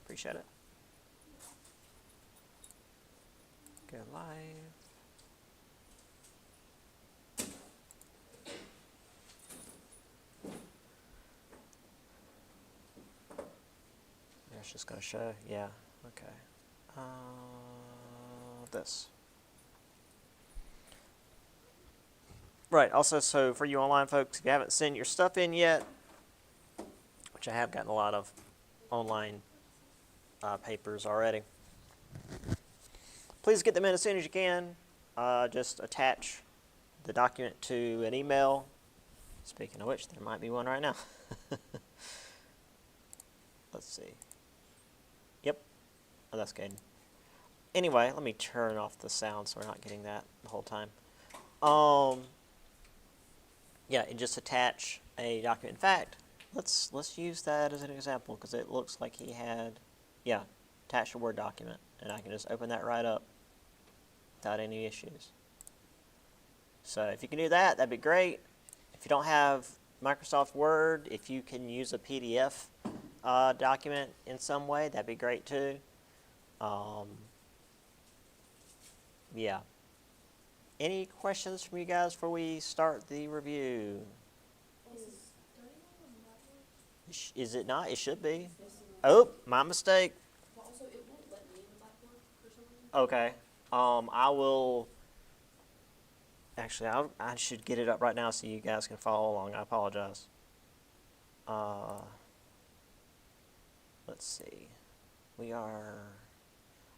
Appreciate it. Go live. Yeah, it's just going to show. Yeah. Okay. This. Right. Also, so for you online folks, if you haven't sent your stuff in yet, which I have gotten a lot of online papers already, please get them in as soon as you can. Just attach the document to an email. Speaking of which, there might be one right now. Let's see. Yep. Oh, that's good. Anyway, let me turn off the sound so we're not getting that the whole time. Yeah, and just attach a document. In fact, let's use that as an example because it looks like he had, yeah, attached a Word document, and I can just open that right up without any issues. So if you can do that, that'd be great. If you don't have Microsoft Word, if you can use a PDF document in some way, that'd be great too. Yeah. Any questions from you guys before we start the review? Is it not? It should be. Oh, my mistake. Also, it won't let me in Blackboard for some reason. Okay. I will. Actually, I should get it up right now so you guys can follow along. I apologize. Let's see. We are.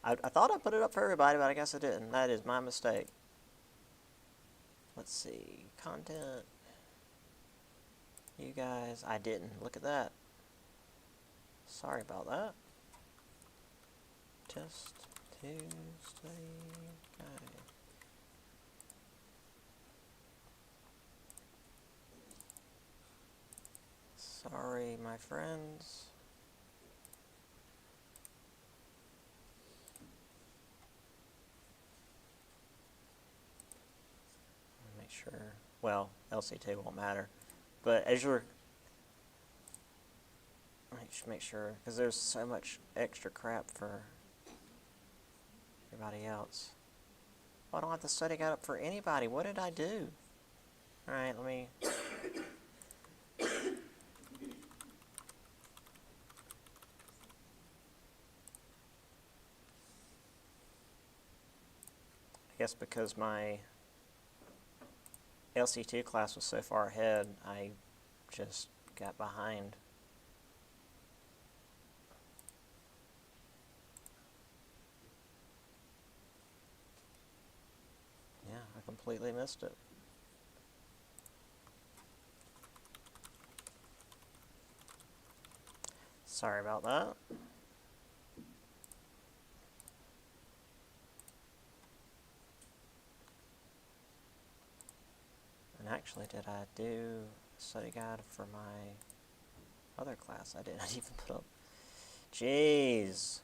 I thought I put it up for everybody, but I guess I didn't. That is my mistake. Let's see. Content. You guys, I didn't. Look at that. Sorry about that. Test 2 study guide. Sorry, my friends. Make sure. Well, LC2 won't matter, but as you're, I should make sure because there's so much extra crap for everybody else. Oh, I don't have the study guide up for anybody. What did I do? All right, let me. I guess because my LC2 class was so far ahead, I just got behind. Yeah, I completely missed it. Sorry about that. And actually, did I do a study guide for my other class? I didn't even put up. Jeez.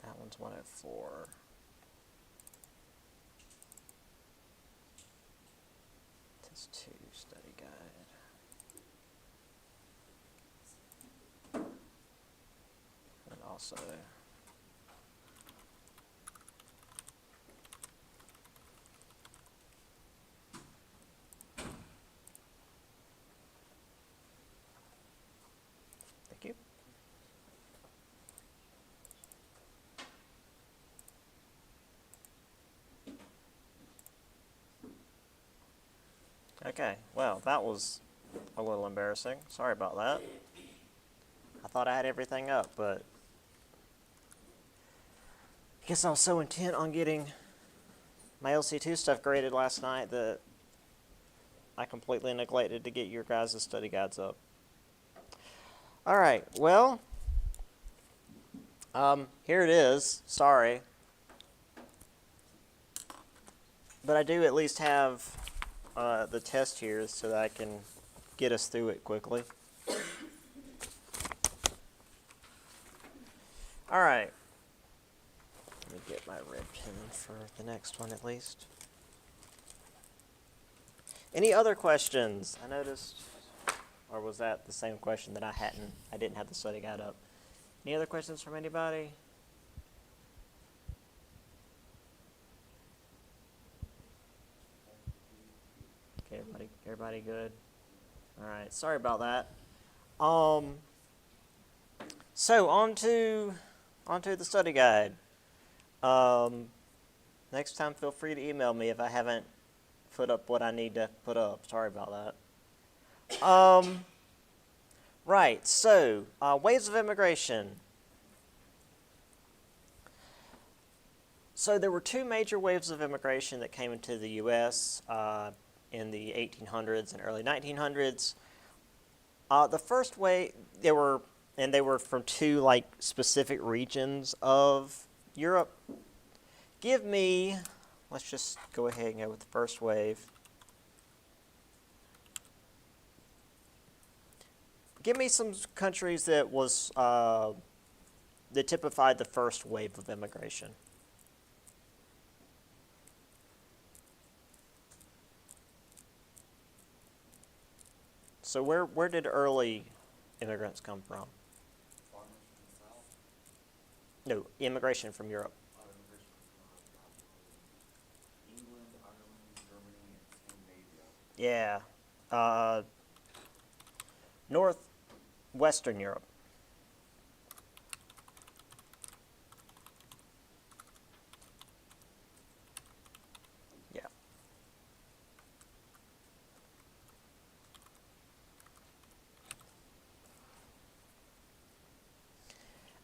That one's 104. Test 2 study guide. And also thank you. Okay, well, that was a little embarrassing. Sorry about that. I thought I had everything up, but I guess I was so intent on getting my LC2 stuff graded last night that I completely neglected to get your guys' study guides up. All right, well, here it is. Sorry. But I do at least have the test here so that I can get us through it quickly. All right. Let me get my red pen for the next one at least. Any other questions? I noticed, or was that the same question that I didn't have the study guide up? Any other questions from anybody? Okay, everybody good? All right, sorry about that. So on to the study guide. Next time, feel free to email me if I haven't put up what I need to put up. Sorry about that. Right, so waves of immigration. So there were two major waves of immigration that came into the U.S. In the 1800s and early 1900s. The first wave, they were from two specific regions of Europe. Let's just go ahead and go with the first wave. Give me some countries that typified the first wave of immigration. So where did early immigrants come from? Farmers from the south. No, immigration from Europe. Immigration from England, Ireland, Germany, and Scandinavia. Yeah. Northwestern Europe. Yeah.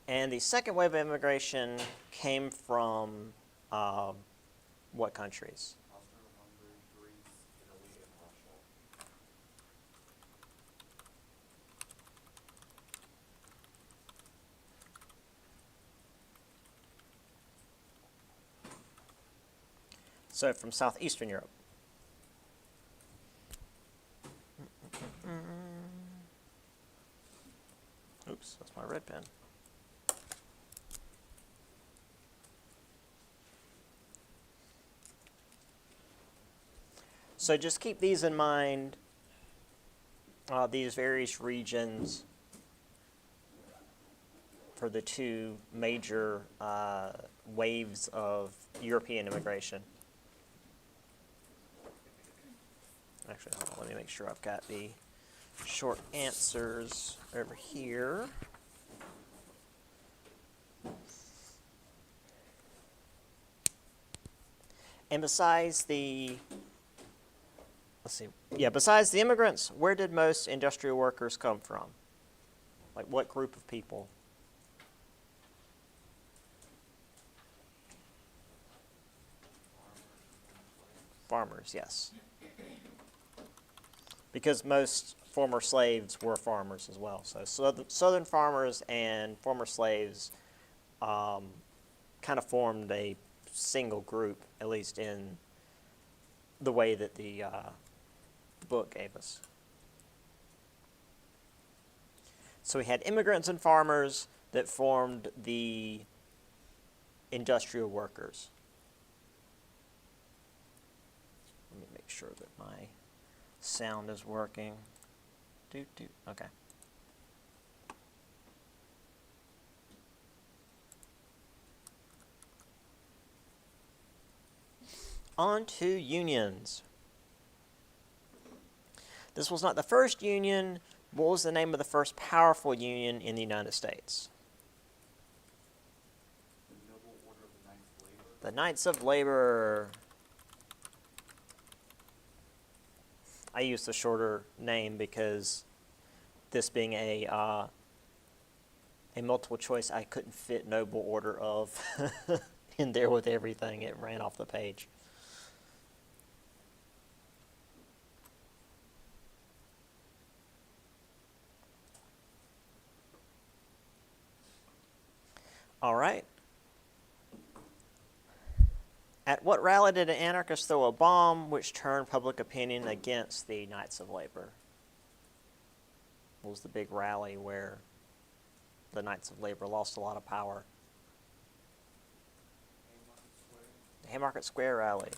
And the second wave of immigration came from what countries? Austria-Hungary, Greece, Italy, and Russia. So from southeastern Europe. Oops, that's my red pen. So just keep these in mind, these various regions for the two major waves of European immigration. Actually, hold on, let me make sure I've got the short answers over here. And besides the immigrants, where did most industrial workers come from? Like what group of people? Farmers, yes. Because most former slaves were farmers as well. So southern farmers and former slaves kind of formed a single group, at least in the way that the book gave us. So we had immigrants and farmers that formed the industrial workers. Let me make sure that my sound is working. Okay. On to unions. This was not the first union. What was the name of the first powerful union in the United States? The Noble Order of the Knights of Labor. The Knights of Labor. I used the shorter name because this being a multiple choice, I couldn't fit Noble Order of in there with everything. It ran off the page. All right. At what rally did an anarchist throw a bomb which turned public opinion against the Knights of Labor? What was the big rally where the Knights of Labor lost a lot of power? Haymarket Square. The Haymarket Square rally.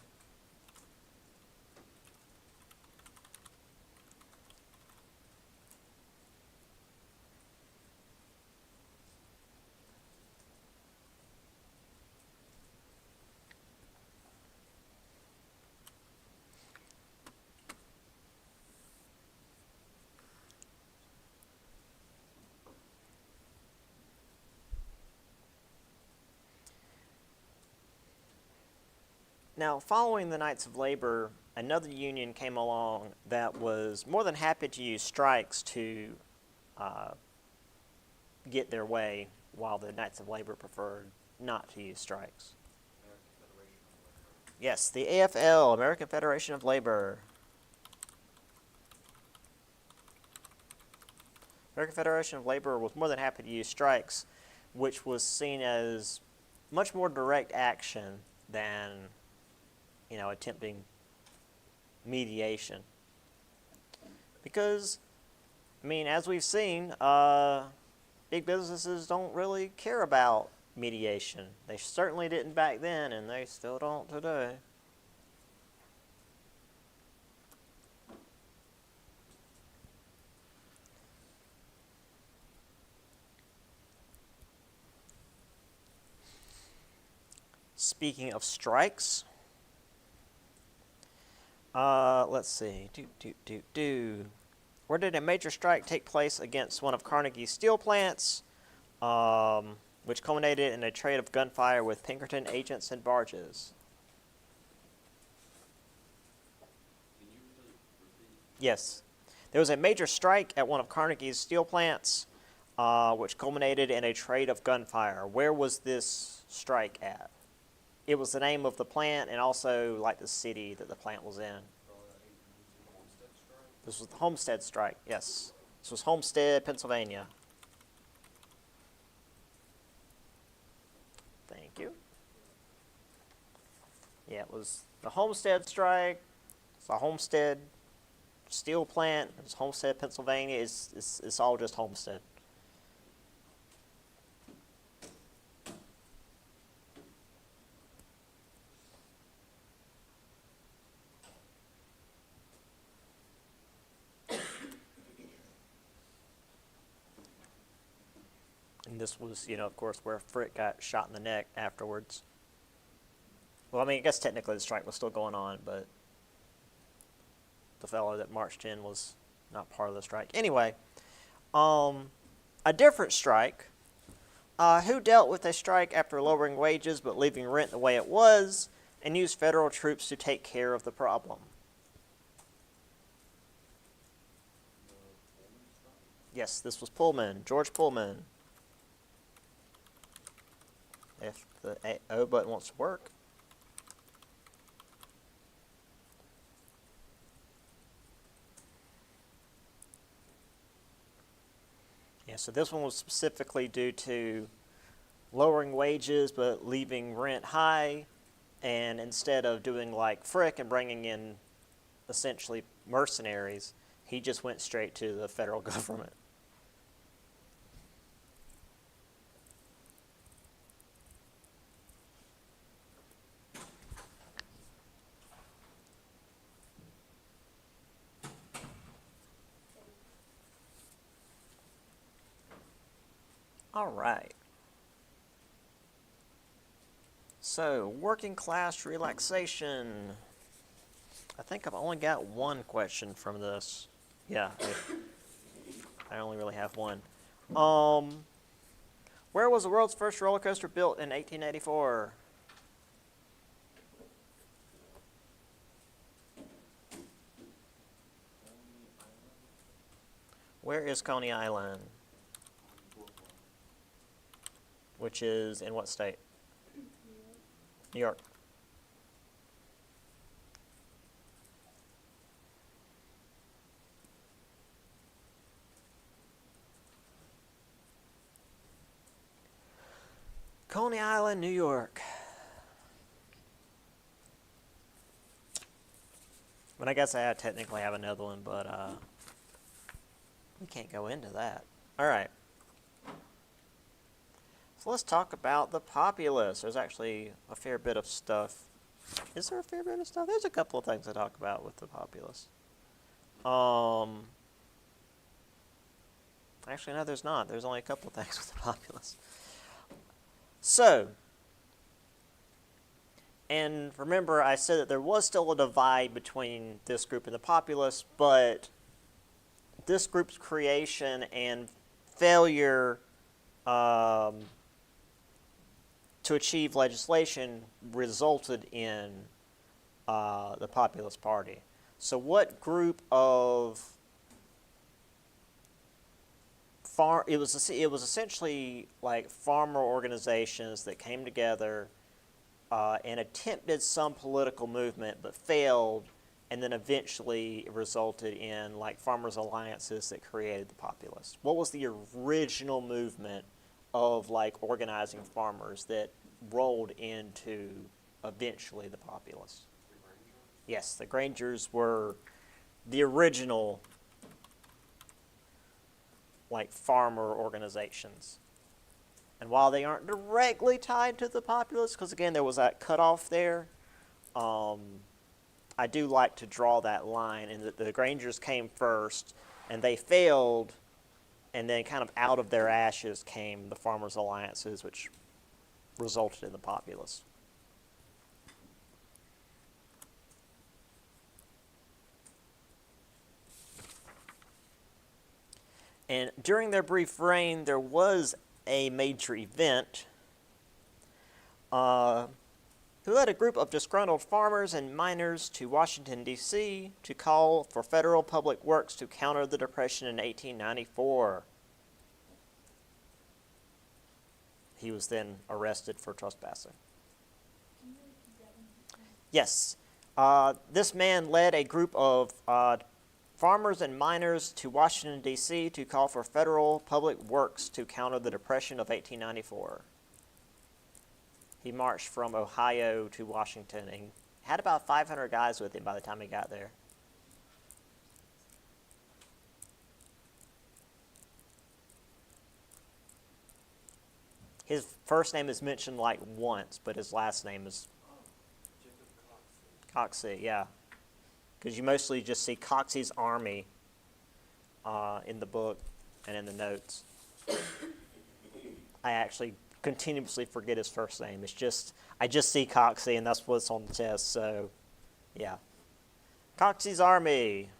Now, following the Knights of Labor, another union came along that was more than happy to use strikes to get their way, while the Knights of Labor preferred not to use strikes. American Federation of Labor. Yes, the AFL, American Federation of Labor. American Federation of Labor was more than happy to use strikes, which was seen as much more direct action than, attempting mediation. Because, as we've seen, big businesses don't really care about mediation. They certainly didn't back then, and they still don't today. Speaking of strikes, let's see. Where did a major strike take place against one of Carnegie's steel plants, which culminated in a trade of gunfire with Pinkerton agents and barges? Can you repeat? Yes. There was a major strike at one of Carnegie's steel plants, which culminated in a trade of gunfire. Where was this strike at? It was the name of the plant and also like the city that the plant was in. Homestead strike? This was the Homestead strike, yes. This was Homestead, Pennsylvania. Thank you. Yeah, it was the Homestead strike. It's the Homestead steel plant. It's Homestead, Pennsylvania. It's all just Homestead. And this was, of course, where Frick got shot in the neck afterwards. Well, I guess technically the strike was still going on, but the fellow that marched in was not part of the strike. Anyway, a different strike. Who dealt with a strike after lowering wages but leaving rent the way it was and used federal troops to take care of the problem? Pullman strike? Yes, this was Pullman, George Pullman. If the O button wants to work. Yeah, so this one was specifically due to lowering wages but leaving rent high, and instead of doing like Frick and bringing in essentially mercenaries, he just went straight to the federal government. All right. So, working class relaxation. I think I've only got one question from this. Yeah, I only really have one. Where was the world's first roller coaster built in 1884? Where is Coney Island? Which is in what state? New York. Coney Island, New York. I guess I technically have another one, but we can't go into that. All right. So let's talk about the populace. There's actually a fair bit of stuff. Is there a fair bit of stuff? There's a couple of things to talk about with the populace. Actually, no, there's not. There's only a couple of things with the populace. So, and remember I said that there was still a divide between this group and the populace, but this group's creation and failure to achieve legislation resulted in the Populist Party. So what group of it was essentially like farmer organizations that came together and attempted some political movement but failed, and then eventually it resulted in like farmers' alliances that created the Populists. What was the original movement of like organizing farmers that rolled into eventually the Populists? The Grangers? Yes, the Grangers were the original like farmer organizations. And while they aren't directly tied to the Populists, because again there was that cutoff there, I do like to draw that line, and that the Grangers came first, and they failed, and then kind of out of their ashes came the farmers' alliances, which resulted in the Populists. And during their brief reign, there was a major event who led a group of disgruntled farmers and miners to Washington, D.C. to call for federal public works to counter the Depression in 1894. He was then arrested for trespassing. Can you repeat that one? Yes. This man led a group of farmers and miners to Washington, D.C. to call for federal public works to counter the Depression of 1894. He marched from Ohio to Washington and had about 500 guys with him by the time he got there. His first name is mentioned like once, but his last name is Jacob Cox. Coxey, yeah. Because you mostly just see Coxey's army in the book and in the notes. I actually continuously forget his first name. I just see Coxey, and that's what's on the chest. So, yeah, Coxey's army.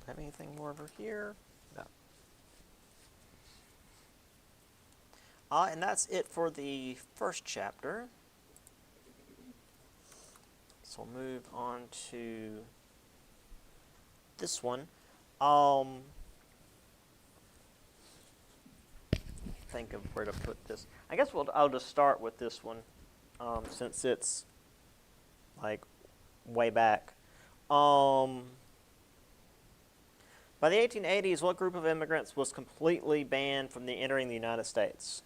Have anything more over here? No. And that's it for the first chapter. So we'll move on to this one. Think of where to put this. I guess I'll just start with this one, since it's like way back. By the 1880s, what group of immigrants was completely banned from entering the United States?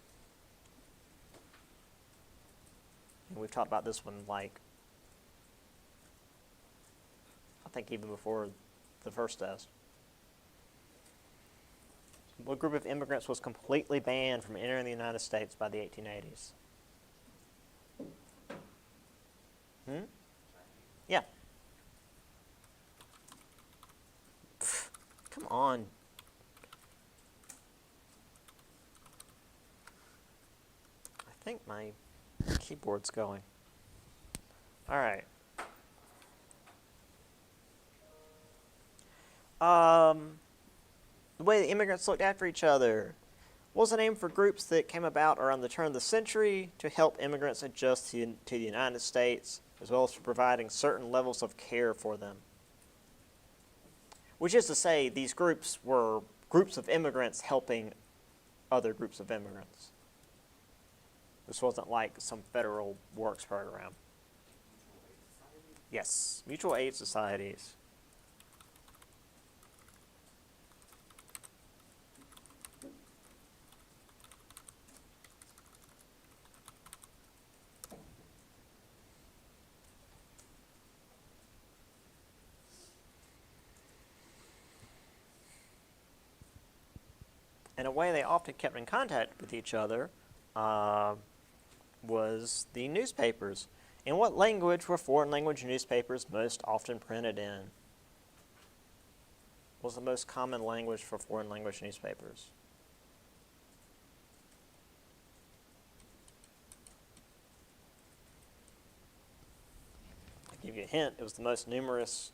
And we've talked about this one, like, I think even before the first test. What group of immigrants was completely banned from entering the United States by the 1880s? Yeah. Come on. I think my keyboard's going. All right. The way the immigrants looked after each other. What was the name for groups that came about around the turn of the century to help immigrants adjust to the United States, as well as for providing certain levels of care for them? Which is to say, these groups were groups of immigrants helping other groups of immigrants. This wasn't like some federal works program. Yes, mutual aid societies. And a way they often kept in contact with each other was the newspapers. In what language were foreign language newspapers most often printed in? What was the most common language for foreign language newspapers? I'll give you a hint. It was the most numerous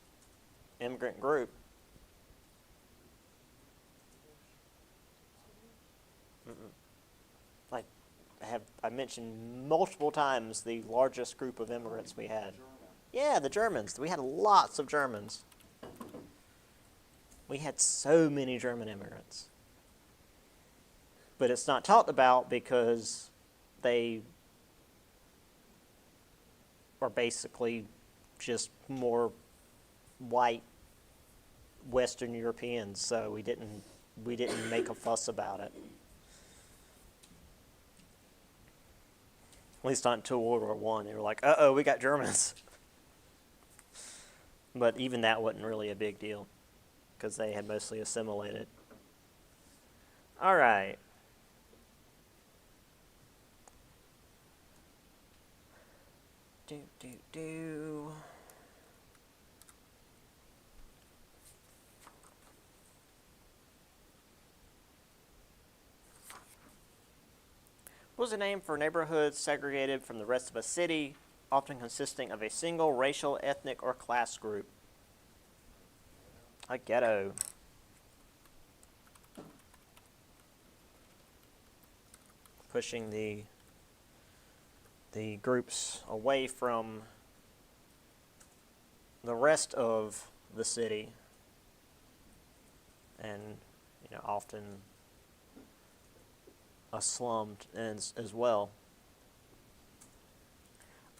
immigrant group. Mm-mm. Like, I mentioned multiple times the largest group of immigrants we had. Yeah, the Germans. We had lots of Germans. We had so many German immigrants. But it's not talked about because they are basically just more white Western Europeans, so we didn't make a fuss about it. At least not until World War One. They were like, "Uh-oh, we got Germans." But even that wasn't really a big deal because they had mostly assimilated. All right. Do. What was the name for neighborhoods segregated from the rest of a city, often consisting of a single racial, ethnic, or class group? A ghetto. Pushing the groups away from the rest of the city, and often a slum as well.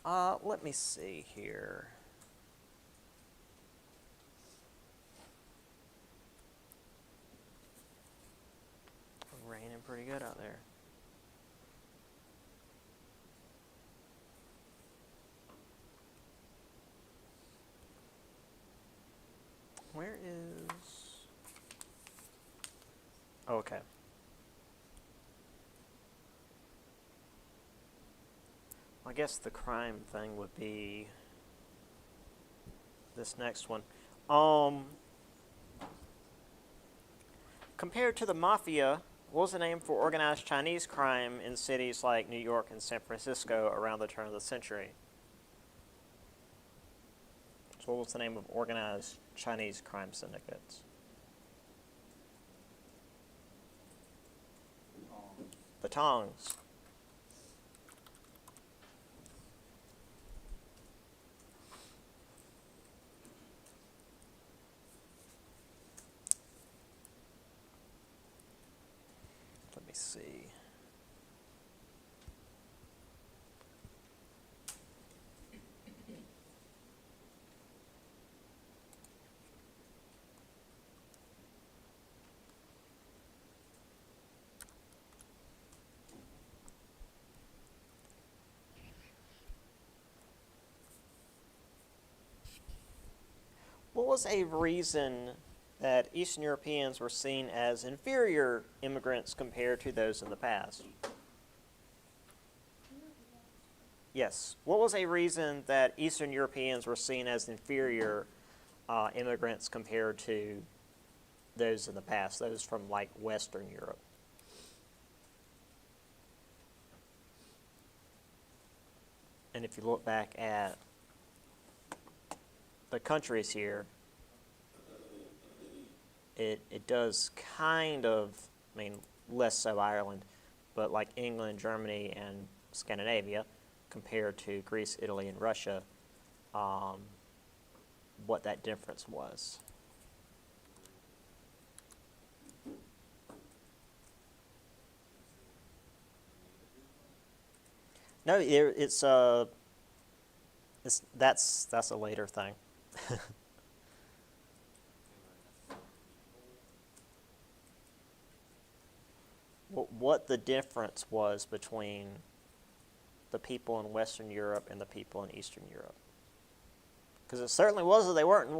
Let me see here. Raining pretty good out there. Where is... Oh, okay. I guess the crime thing would be this next one. Compared to the mafia, what was the name for organized Chinese crime in cities like New York and San Francisco around the turn of the century? So what was the name of organized Chinese crime syndicates? The Tongs. Let me see. What was a reason that Eastern Europeans were seen as inferior immigrants compared to those in the past? Yes. What was a reason that Eastern Europeans were seen as inferior immigrants compared to those in the past, those from like Western Europe? And if you look back at the countries here, it does kind of, I mean, less so Ireland, but like England, Germany, and Scandinavia, compared to Greece, Italy, and Russia, what that difference was. No, that's a later thing. What the difference was between the people in Western Europe and the people in Eastern Europe. Because it certainly was that they weren't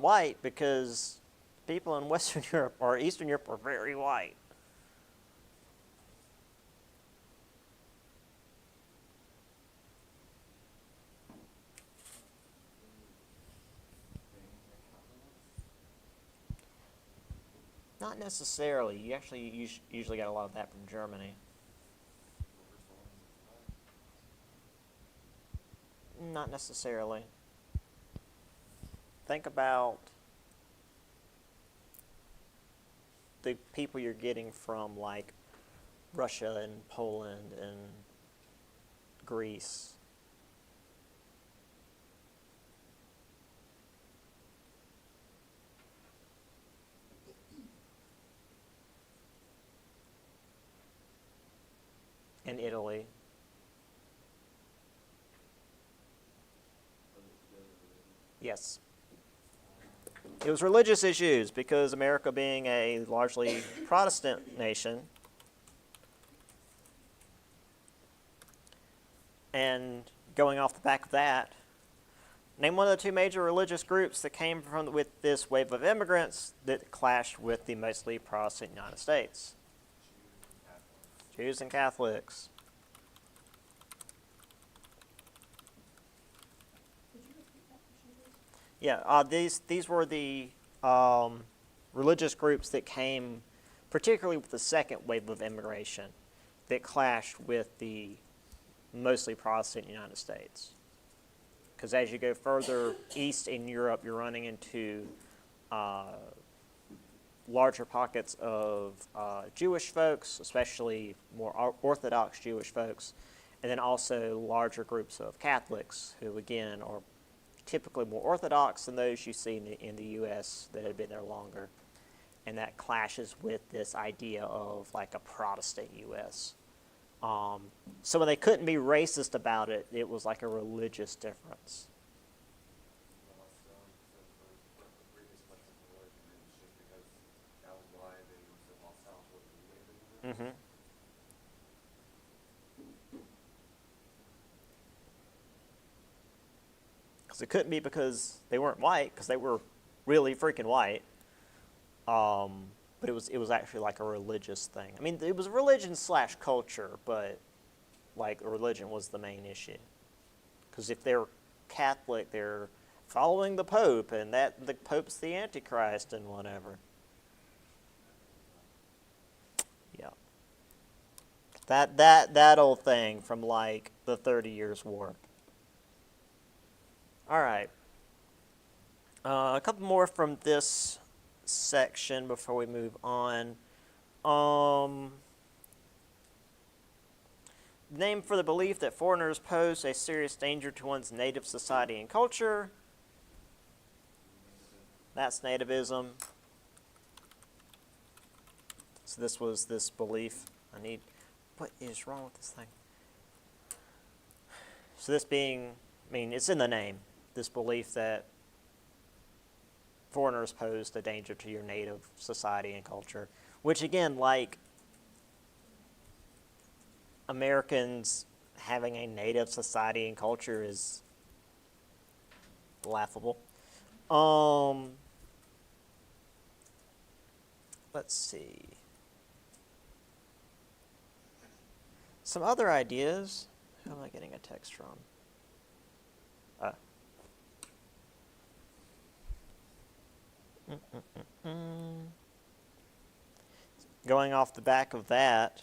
white, because people in Western Europe or Eastern Europe were very white. Not necessarily. You actually usually got a lot of that from Germany. Not necessarily. Think about the people you're getting from like Russia and Poland and Greece. And Italy. Yes. It was religious issues because America being a largely Protestant nation, and going off the back of that, name one of the two major religious groups that came from with this wave of immigrants that clashed with the mostly Protestant United States. Jews and Catholics. Could you repeat that question, please? Yeah, these were the religious groups that came, particularly with the second wave of immigration, that clashed with the mostly Protestant United States. Because as you go further east in Europe, you're running into larger pockets of Jewish folks, especially more Orthodox Jewish folks, and then also larger groups of Catholics who, again, are typically more Orthodox than those you see in the U.S. that have been there longer. And that clashes with this idea of like a Protestant U.S. So when they couldn't be racist about it, it was like a religious difference. Well, so the previous question of religion, it's just because that was why they were so hostile towards the native immigrants. Because it couldn't be because they weren't white, because they were really freaking white. But it was actually like a religious thing. I mean, it was religion / culture, but like religion was the main issue. Because if they're Catholic, they're following the Pope, and that the Pope's the Antichrist and whatever. Yeah. That old thing from like the 30 Years' War. All right. A couple more from this section before we move on. Name for the belief that foreigners pose a serious danger to one's native society and culture. That's nativism. So this was this belief. What is wrong with this thing? So this being, I mean, it's in the name, this belief that foreigners posed a danger to your native society and culture, which again, like Americans having a native society and culture is laughable. Let's see. Some other ideas. Who am I getting a text from? Going off the back of that,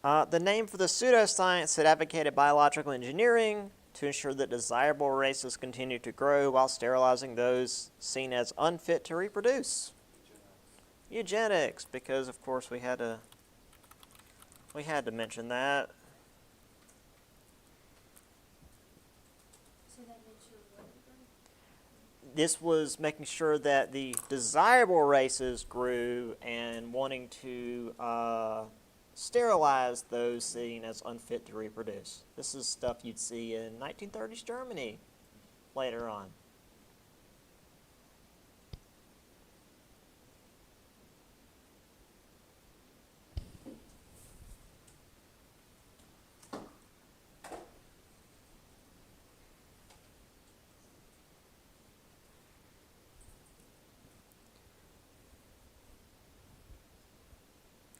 the name for the pseudoscience that advocated biological engineering to ensure that desirable races continue to grow while sterilizing those seen as unfit to reproduce. Eugenics, because of course we had to mention that. So that makes your what again? This was making sure that the desirable races grew and wanting to sterilize those seen as unfit to reproduce. This is stuff you'd see in 1930s Germany later on.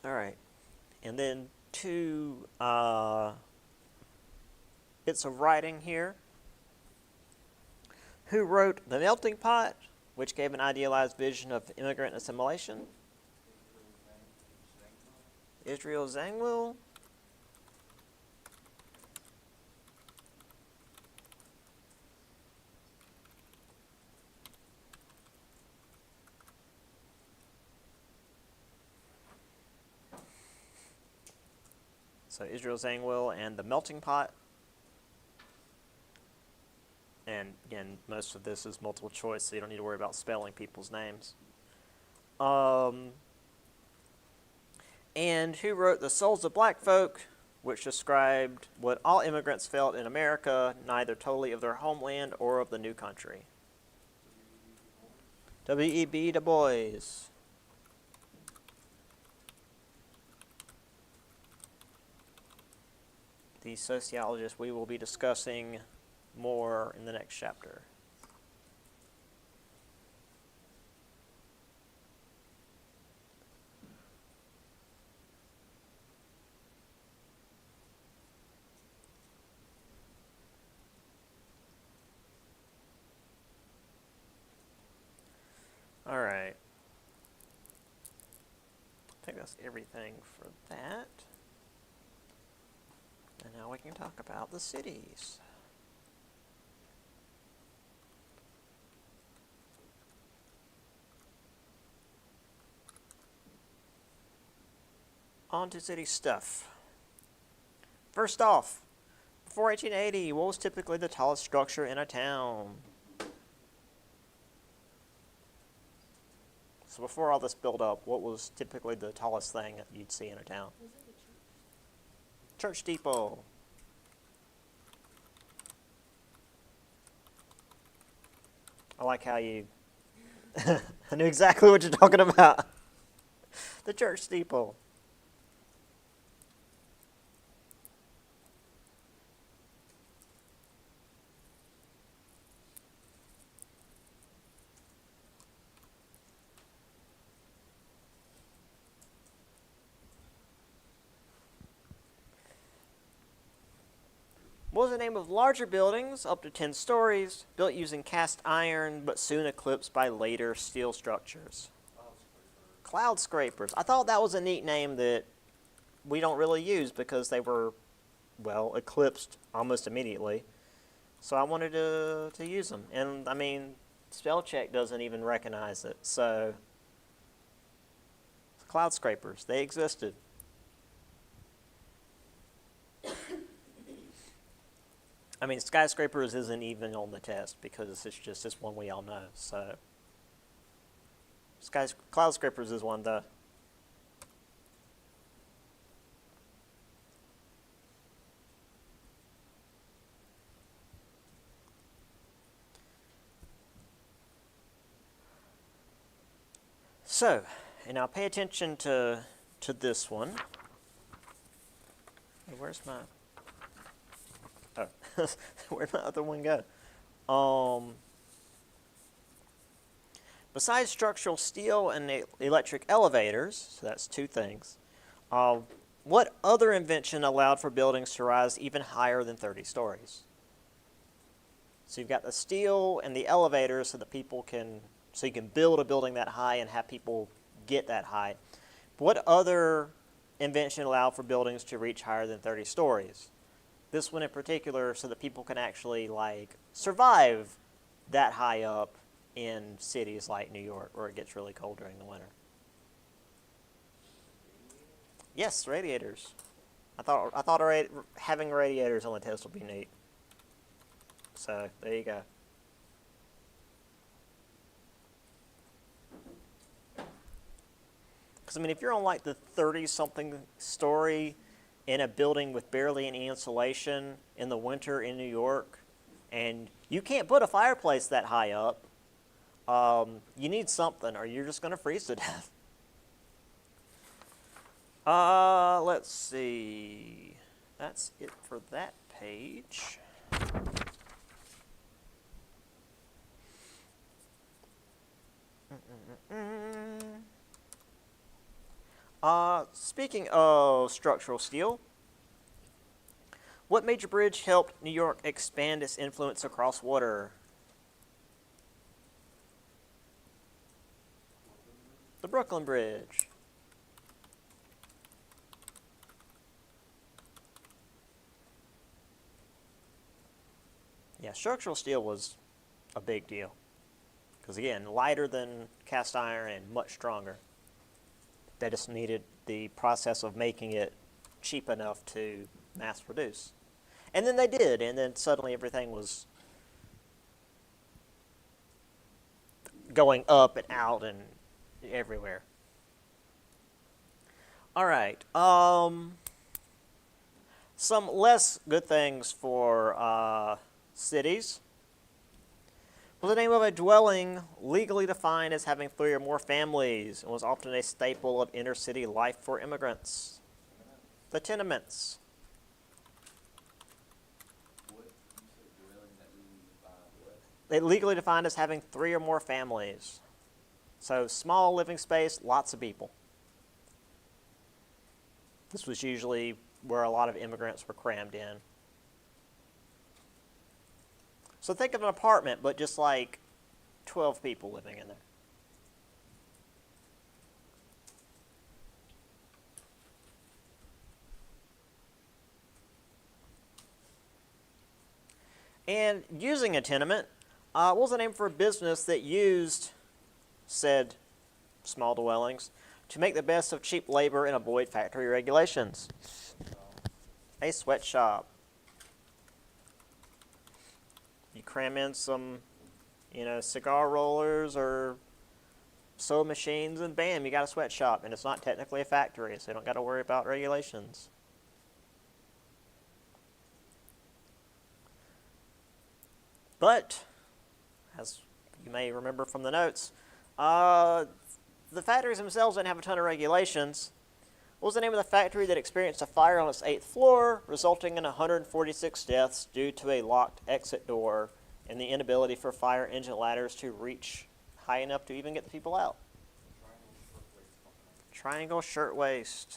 All right, and then two bits of writing here. Who wrote The Melting Pot, which gave an idealized vision of immigrant assimilation? Israel Zangwill. So Israel Zangwill and The Melting Pot. And again, most of this is multiple choice, so you don't need to worry about spelling people's names. And who wrote The Souls of Black Folk, which described what all immigrants felt in America, neither totally of their homeland or of the new country. W.E.B. Du Bois. The sociologist we will be discussing more in the next chapter. All right. I think that's everything for that. And now we can talk about the cities. On to city stuff. First off, before 1880, what was typically the tallest structure in a town? So before all this build up, what was typically the tallest thing that you'd see in a town? Was it the church? Church steeple. I like how you I knew exactly what you're talking about. The church steeple. What was the name of larger buildings, up to 10 stories, built using cast iron, but soon eclipsed by later steel structures? Cloud scrapers. I thought that was a neat name that we don't really use because they were, well, eclipsed almost immediately. So I wanted to use them. And, I mean, spell check doesn't even recognize it. So, cloud scrapers, they existed. I mean, skyscrapers isn't even on the test because it's just this one we all know. So, cloud scrapers is one though. So, and now pay attention to this one. Hey, where's my? Oh, where'd my other one go? Besides structural steel and electric elevators, so that's two things, what other invention allowed for buildings to rise even higher than 30 stories? So you've got the steel and the elevators so that people can, so you can build a building that high and have people get that high. But what other invention allowed for buildings to reach higher than 30 stories? This one in particular, so that people can actually like survive that high up in cities like New York, where it gets really cold during the winter. Yes, radiators. I thought having radiators on the test would be neat. So there you go. Because I mean, if you're on like the 30-something story in a building with barely any insulation in the winter in New York, and you can't put a fireplace that high up, you need something or you're just going to freeze to death. Let's see. That's it for that page. Speaking of structural steel, what major bridge helped New York expand its influence across water? The Brooklyn Bridge. Yeah, structural steel was a big deal. Because again, lighter than cast iron and much stronger. They just needed the process of making it cheap enough to mass produce. And then they did, and then suddenly everything was going up and out and everywhere. All right. Some less good things for cities. Was the name of a dwelling legally defined as having 3 or more families and was often a staple of inner city life for immigrants? The tenements. What, you said dwelling that legally defined what? They legally defined as having 3 or more families. So small living space, lots of people. This was usually where a lot of immigrants were crammed in. So think of an apartment, but just like 12 people living in there. And using a tenement, what was the name for a business that used said small dwellings to make the best of cheap labor and avoid factory regulations? A sweatshop. You cram in some, cigar rollers or sewing machines, and bam, you got a sweatshop, and it's not technically a factory, so you don't got to worry about regulations. But, as you may remember from the notes, the factories themselves didn't have a ton of regulations. What was the name of the factory that experienced a fire on its 8th floor, resulting in 146 deaths due to a locked exit door and the inability for fire engine ladders to reach high enough to even get the people out? Triangle Shirtwaist.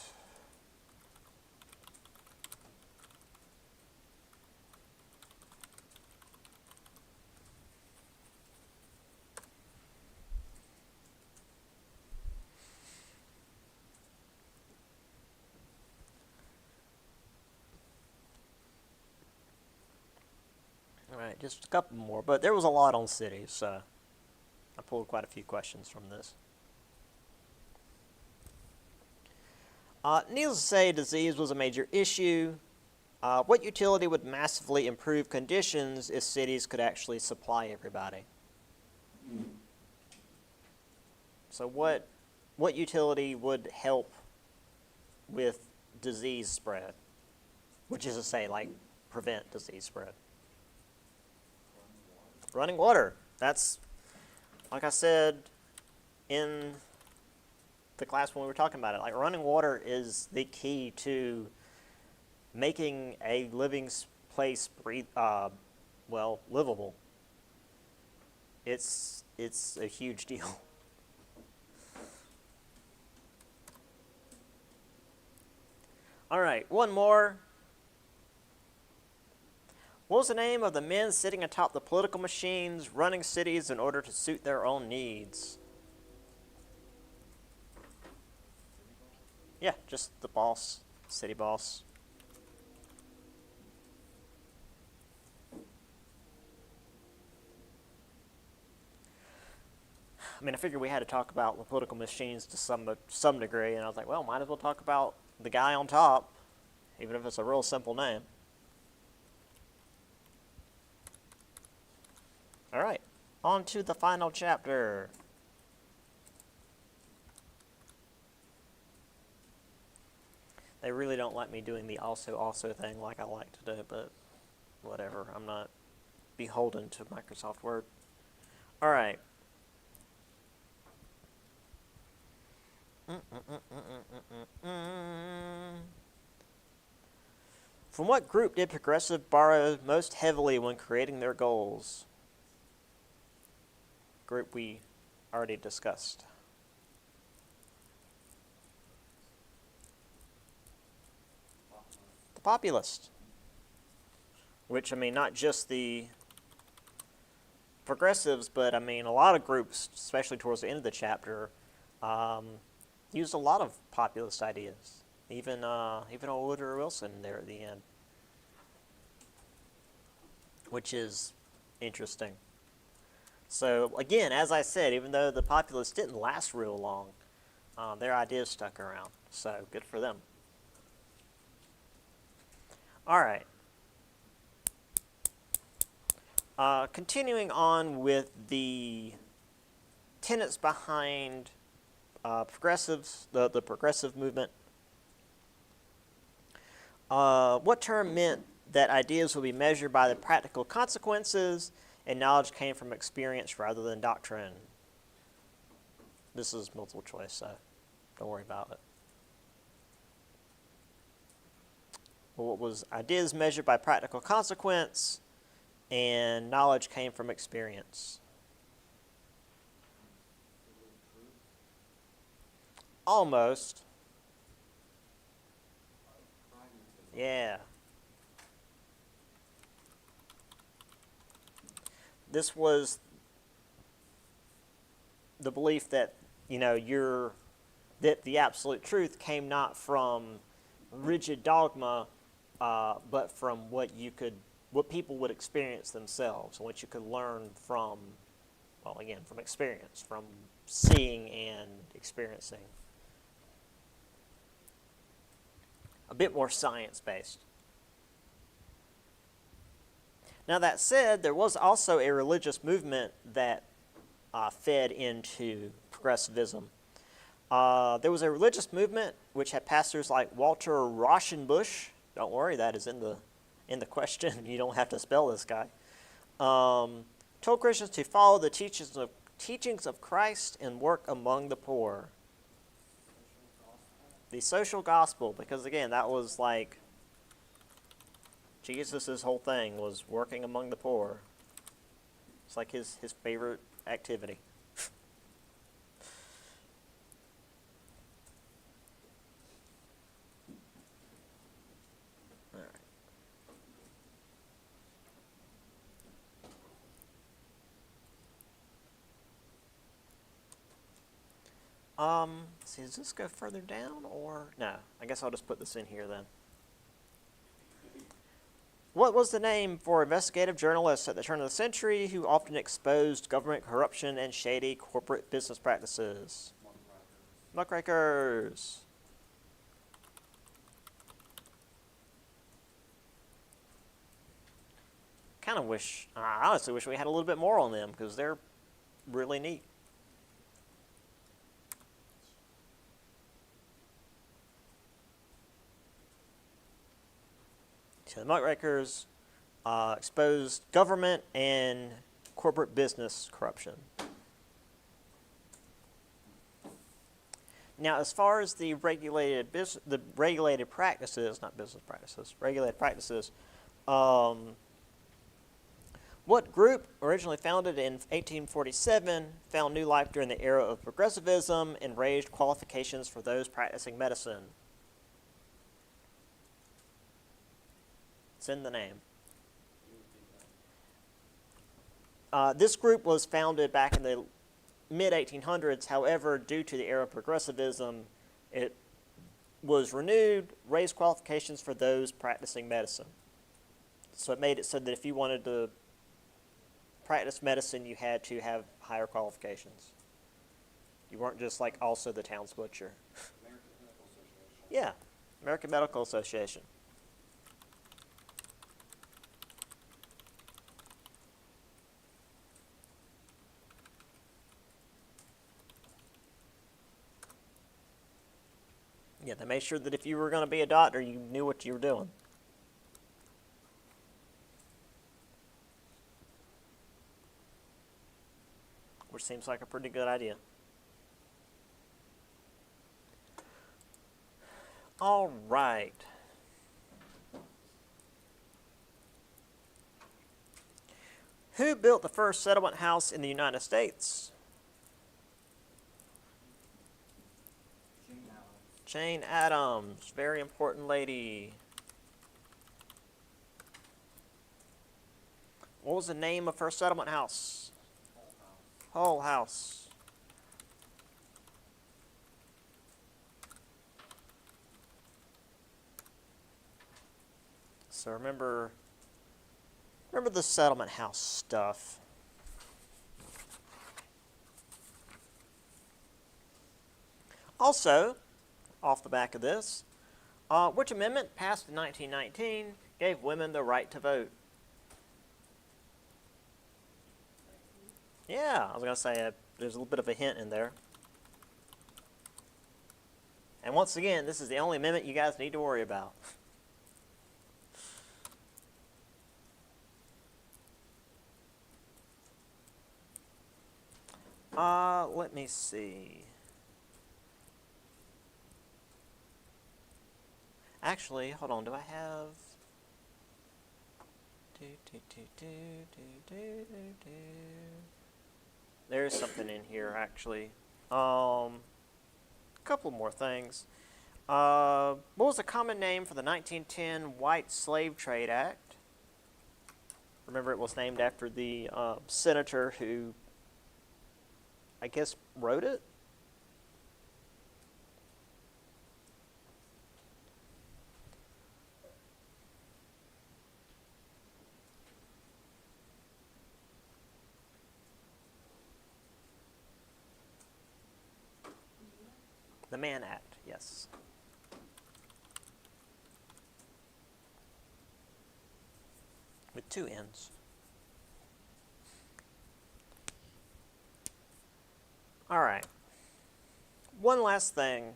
All right, just a couple more, but there was a lot on cities, so I pulled quite a few questions from this. Needless to say, disease was a major issue. What utility would massively improve conditions if cities could actually supply everybody? So what utility would help with disease spread? Which is to say, like, prevent disease spread. Running water. That's, like I said in the class when we were talking about it, like running water is the key to making a living place livable. It's a huge deal. All right, one more. What was the name of the men sitting atop the political machines, running cities in order to suit their own needs? Yeah, just the boss, city boss. I mean, I figured we had to talk about the political machines to some degree, and I was like, well, might as well talk about the guy on top, even if it's a real simple name. All right, on to the final chapter. They really don't like me doing the also thing like I like to do, but whatever. I'm not beholden to Microsoft Word. All right. From what group did Progressive borrow most heavily when creating their goals? Group we already discussed. The Populist. Which, I mean, not just the progressives, but I mean, a lot of groups, especially towards the end of the chapter, used a lot of populist ideas. Even old Woodrow Wilson there at the end, which is interesting. So again, as I said, even though the populists didn't last real long, their ideas stuck around. So good for them. All right. Continuing on with the tenets behind progressives, the progressive movement. What term meant that ideas will be measured by the practical consequences and knowledge came from experience rather than doctrine? This is multiple choice, so don't worry about it. Well, what was ideas measured by practical consequence and knowledge came from experience? Almost. Yeah. This was the belief that, that the absolute truth came not from rigid dogma, but from what people would experience themselves, what you could learn from, well, again, from experience, from seeing and experiencing. A bit more science-based. Now, that said, there was also a religious movement that fed into progressivism. There was a religious movement which had pastors like Walter Rauschenbusch. Don't worry, that is in the question. You don't have to spell this guy. Told Christians to follow the teachings of Christ and work among the poor. The social gospel, because again, that was like Jesus' whole thing was working among the poor. It's like his favorite activity. All right. See, does this go further down or no? I guess I'll just put this in here then. What was the name for investigative journalists at the turn of the century who often exposed government corruption and shady corporate business practices? Muckrakers. I honestly wish we had a little bit more on them because they're really neat. So the muckrakers exposed government and corporate business corruption. Now, as far as the regulated practices, not business practices, regulated practices, what group, originally founded in 1847, found new life during the era of progressivism and raised qualifications for those practicing medicine? It's in the name. This group was founded back in the mid-1800s. However, due to the era of progressivism, it was renewed, raised qualifications for those practicing medicine. So it made it so that if you wanted to practice medicine, you had to have higher qualifications. You weren't just like also the town's butcher. American Medical Association. Yeah, American Medical Association. Yeah, they made sure that if you were going to be a doctor, you knew what you were doing. Which seems like a pretty good idea. All right. Who built the first settlement house in the United States? Jane Addams, very important lady. What was the name of her settlement house? Hull House. So remember the settlement house stuff. Also, off the back of this, which amendment passed in 1919 Gave women the right to vote. Yeah, I was going to say there's a little bit of a hint in there. And once again, this is the only amendment you guys need to worry about. Let me see. Actually, hold on. Do I have? There's something in here actually. Couple more things. What was the common name for the 1910 White Slave Trade Act? Remember, it was named after the senator who, I guess, wrote it? The Mann Act, yes. With 2 N's. All right. One last thing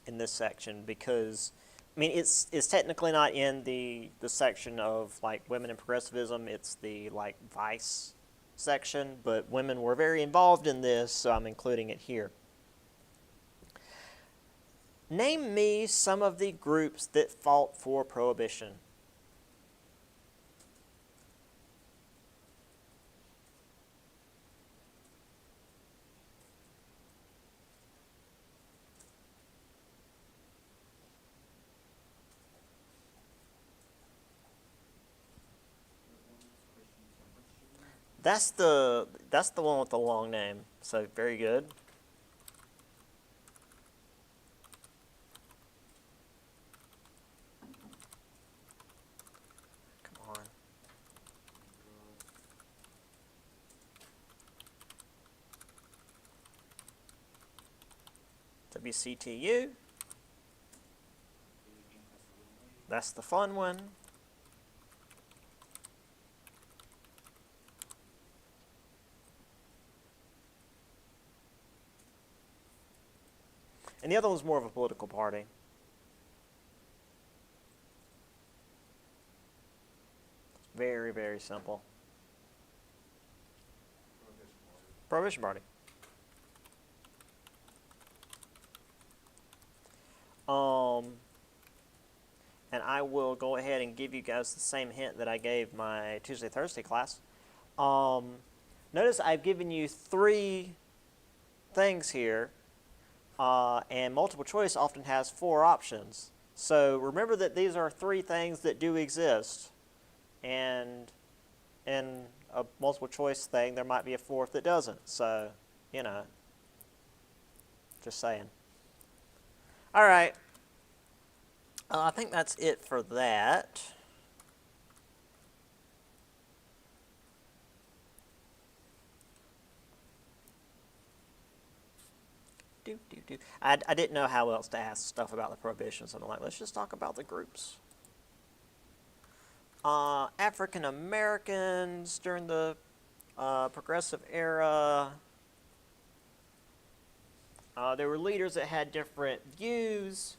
in this section, because I mean it's technically not in the section of like women and progressivism. It's the like vice section, but women were very involved in this, so I'm including it here. Name me some of the groups that fought for prohibition. That's the one with the long name. So very good. Come on. WCTU. That's the fun one. And the other one's more of a political party. Very, very simple. Prohibition Party. And I will go ahead and give you guys the same hint that I gave my Tuesday, Thursday class. Notice I've given you 3 things here, and multiple choice often has 4 options. So remember that these are 3 things that do exist, and in a multiple choice thing, there might be a 4th that doesn't. So, you know, just saying. All right. I think that's it for that. I didn't know how else to ask stuff about the prohibition, so I'm like, let's just talk about the groups. African Americans during the progressive era. There were leaders that had different views.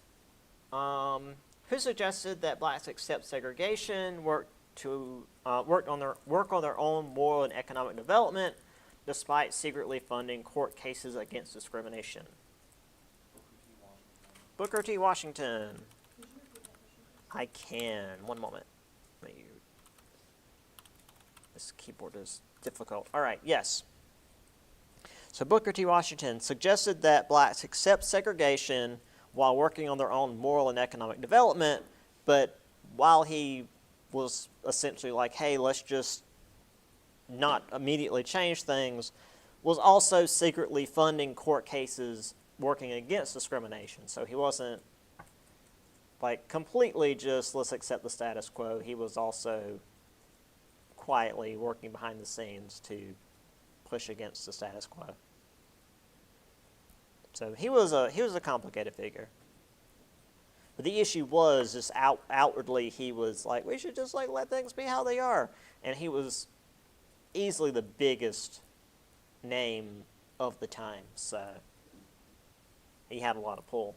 Who suggested that blacks accept segregation, work on their own moral and economic development, despite secretly funding court cases against discrimination? Booker T. Washington. Could you repeat that question, please? I can. One moment. This keyboard is difficult. All right, yes. So Booker T. Washington suggested that blacks accept segregation while working on their own moral and economic development, but while he was essentially like, hey, let's just not immediately change things, was also secretly funding court cases working against discrimination. So he wasn't like completely just let's accept the status quo. He was also quietly working behind the scenes to push against the status quo. So he was a complicated figure. But the issue was just outwardly he was like, we should just like let things be how they are. And he was easily the biggest name of the time, so he had a lot of pull.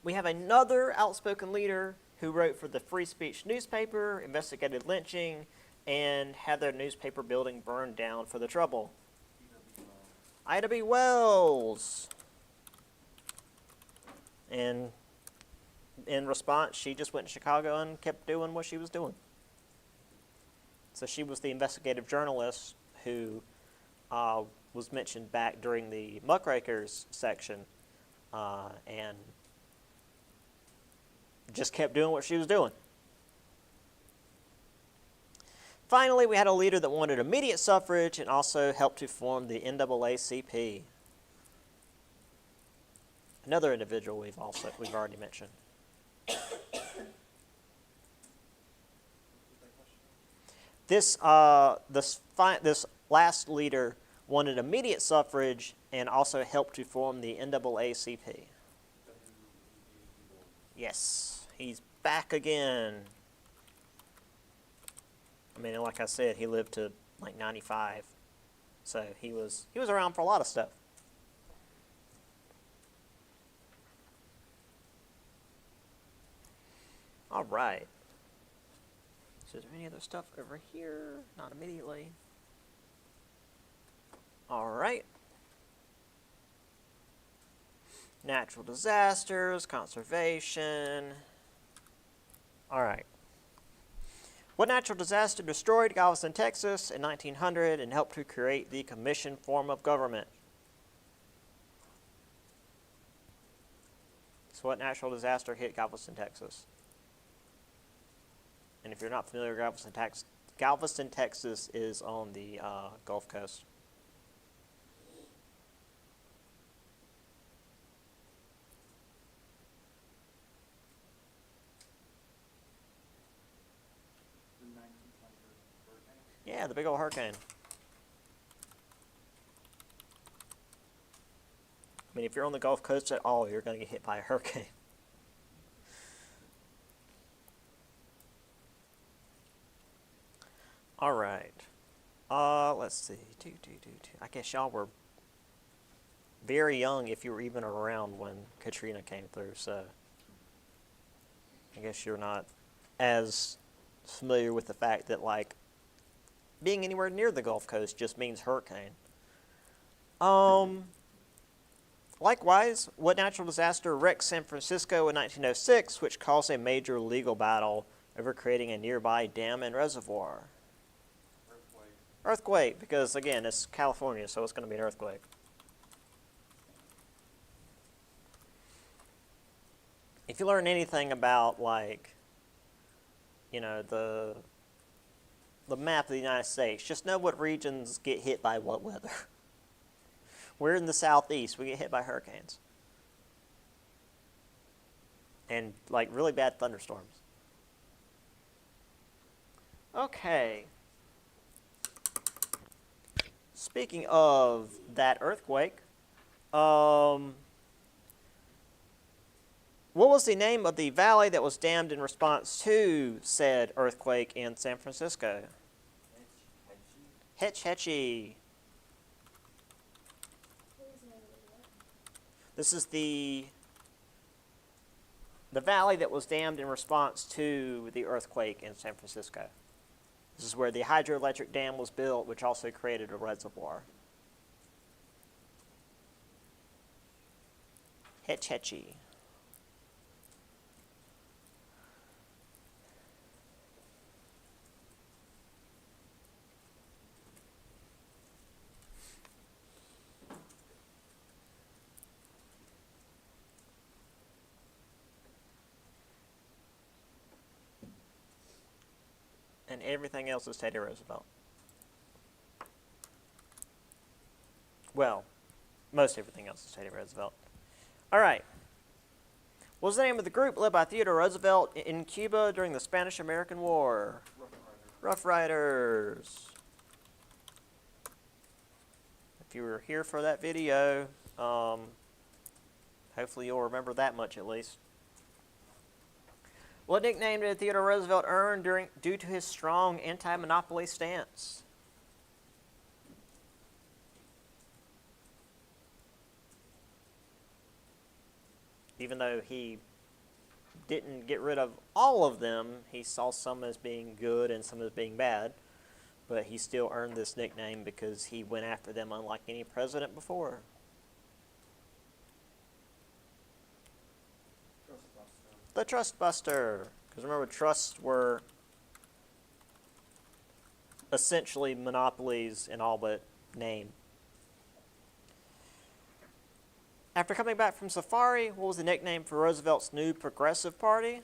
We have another outspoken leader who wrote for the Free Speech newspaper, investigated lynching, and had their newspaper building burned down for the trouble. Ida B. Wells. And in response, she just went to Chicago and kept doing what she was doing. So she was the investigative journalist who was mentioned back during the Muckrakers section, and just kept doing what she was doing. Finally, we had a leader that wanted immediate suffrage and also helped to form the NAACP. Another individual we've already mentioned. This last leader wanted immediate suffrage and also helped to form the NAACP. Yes, he's back again. I mean, like I said, he lived to like 95, so he was around for a lot of stuff. All right. So is there any other stuff over here? Not immediately. All right. Natural disasters, conservation. All right. What natural disaster destroyed Galveston, Texas in 1900 and helped to create the commission form of government? So what natural disaster hit Galveston, Texas? And if you're not familiar with Galveston, Texas is on the Gulf Coast. The 1900 hurricane? Yeah, the big old hurricane. I mean, if you're on the Gulf Coast at all, you're going to get hit by a hurricane. All right. Let's see. I guess y'all were very young if you were even around when Katrina came through, so I guess you're not as familiar with the fact that, like, being anywhere near the Gulf Coast just means hurricane. Likewise, what natural disaster wrecked San Francisco in 1906, which caused a major legal battle over creating a nearby dam and reservoir? Earthquake, because again, it's California, so it's going to be an earthquake. If you learn anything about, like, you know, the map of the United States, just know what regions get hit by what weather. We're in the southeast, we get hit by hurricanes. And, like, really bad thunderstorms. Okay. Speaking of that earthquake, what was the name of the valley that was dammed in response to said earthquake in San Francisco? Hetch Hetchy. This is the valley that was dammed in response to the earthquake in San Francisco. This is where the hydroelectric dam was built, which also created a reservoir. Hetch Hetchy. And everything else is Teddy Roosevelt. Well, most everything else is Teddy Roosevelt. All right. What was the name of the group led by Theodore Roosevelt in Cuba during the Spanish-American War? Rough Riders. If you were here for that video, Hopefully you'll remember that much at least. What nickname did Theodore Roosevelt earn due to his strong anti-monopoly stance? Even though he didn't get rid of all of them, he saw some as being good and some as being bad. But he still earned this nickname because he went after them unlike any president before. Trust Buster. The Trust Buster. Because remember, trusts were essentially monopolies in all but name. After coming back from safari, what was the nickname for Roosevelt's new Progressive Party?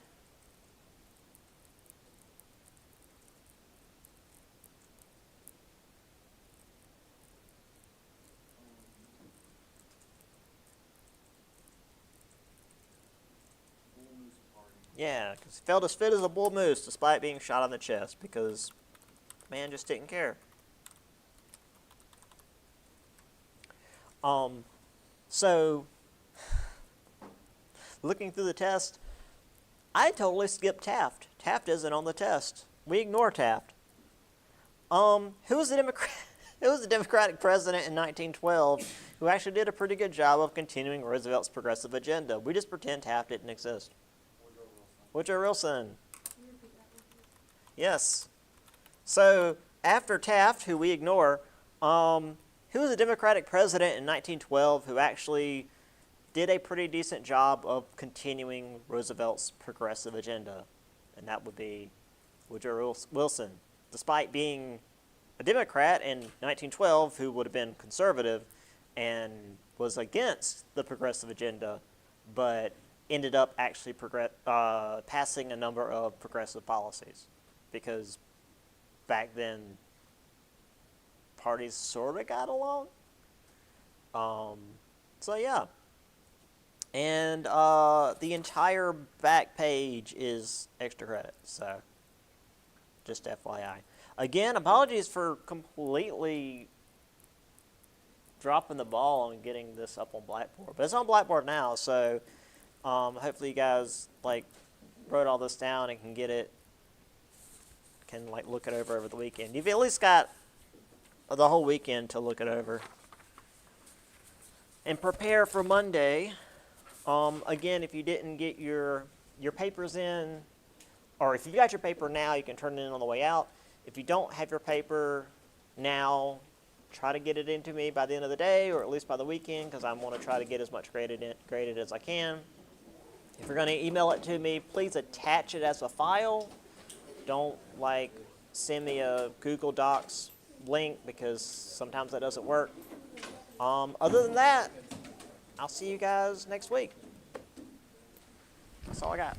Bull Moose Party. Yeah, because he felt as fit as a bull moose despite being shot on the chest because the man just didn't care. So, looking through the test, I totally skipped Taft. Taft isn't on the test. We ignore Taft. Who was the Democratic president in 1912 who actually did a pretty good job of continuing Roosevelt's progressive agenda? We just pretend Taft didn't exist. Woodrow Wilson. Woodrow Wilson. Can you repeat that one, please? Yes. So after Taft, who we ignore, who was the Democratic president in 1912 who actually did a pretty decent job of continuing Roosevelt's progressive agenda? And that would be Woodrow Wilson. Despite being a Democrat in 1912 who would have been conservative and was against the progressive agenda, but ended up actually passing a number of progressive policies because back then parties sort of got along. So yeah. And the entire back page is extra credit, so just FYI. Again, apologies for completely dropping the ball on getting this up on Blackboard. But it's on Blackboard now, so hopefully you guys wrote all this down and can get it, can look it over the weekend. You've at least got the whole weekend to look it over. And prepare for Monday. Again, if you didn't get your papers in, or if you got your paper now, you can turn it in on the way out. If you don't have your paper now, try to get it into me by the end of the day, or at least by the weekend, because I want to try to get as much graded as I can. If you're going to email it to me, please attach it as a file. Don't send me a Google Docs link, because sometimes that doesn't work. Other than that, I'll see you guys next week. That's all I got.